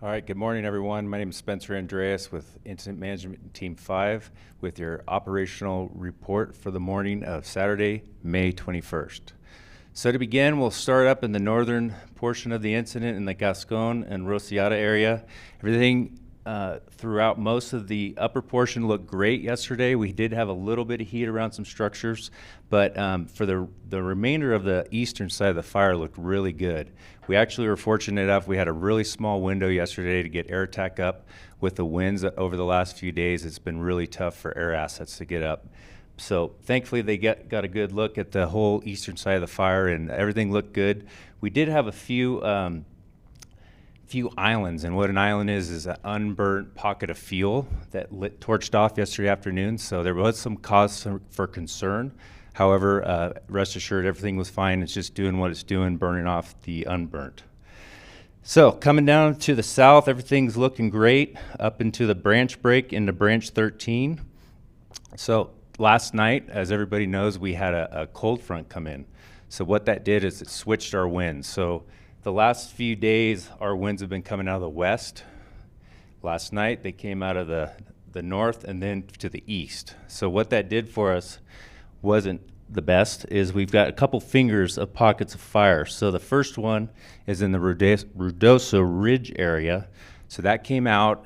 All right, good morning, everyone. My name is Spencer Andreas with Incident Management Team 5 with your operational report for the morning of Saturday, May 21st. So to begin, we'll start up in the northern portion of the incident in the Gascon and Rosiata area. Everything throughout most of the upper portion looked great yesterday. We did have a little bit of heat around some structures, but for the remainder of the eastern side of the fire looked really good. We actually were fortunate enough, we had a really small window yesterday to get air attack up. With the winds over the last few days, it's been really tough for air assets to get up. So thankfully they got a good look at the whole eastern side of the fire and everything looked good. We did have a few islands, and what an island is an unburnt pocket of fuel that torched off yesterday afternoon, so there was some cause for concern. However, rest assured everything was fine. It's just doing what it's doing, burning off the unburnt. So coming down to the south, everything's looking great up into the branch break into branch 13. So last night, as everybody knows, we had a cold front come in. So what that did is it switched our winds. So the last few days, our winds have been coming out of the west. Last night, they came out of the north and then to the east. So what that did for us wasn't the best, is we've got a couple fingers of pockets of fire. So the first one is in the Ruidoso Ridge area. So that came out,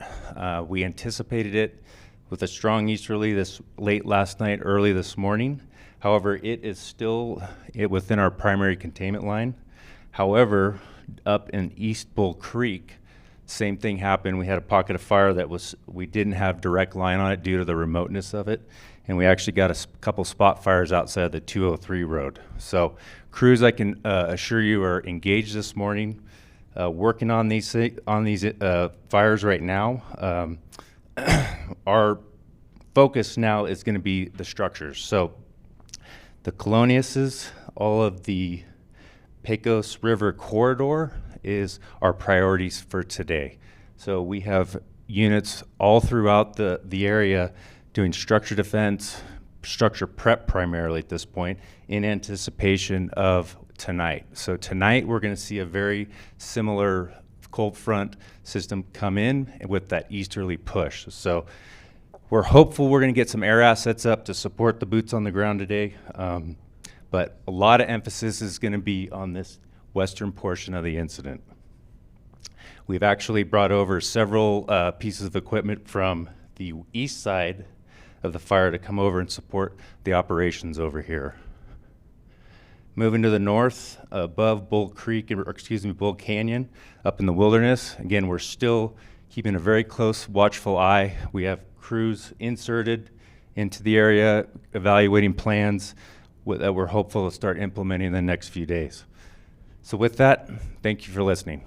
we anticipated it with a strong easterly this late last night, early this morning. However, it is still within our primary containment line. However, up in East Bull Creek, same thing happened. We had a pocket of fire that we didn't have direct line on it due to the remoteness of it. And we actually got a couple spot fires outside the 203 road. So crews, I can assure you, are engaged this morning, working on these fires right now. Our focus now is going to be the structures. So the Coloniases, all of the Pecos River corridor is our priorities for today. So we have units all throughout the area doing structure defense, structure prep primarily at this point, in anticipation of tonight. So tonight we're going to see a very similar cold front system come in with that easterly push. So we're hopeful we're going to get some air assets up to support the boots on the ground today, but a lot of emphasis is going to be on this western portion of the incident. We've actually brought over several pieces of equipment from the east side of the fire to come over and support the operations over here. Moving to the north, above Bull Creek, or excuse me, Bull Canyon, up in the wilderness. Again, we're still keeping a very close, watchful eye. We have crews inserted into the area, evaluating plans that we're hopeful to start implementing in the next few days. So with that, thank you for listening.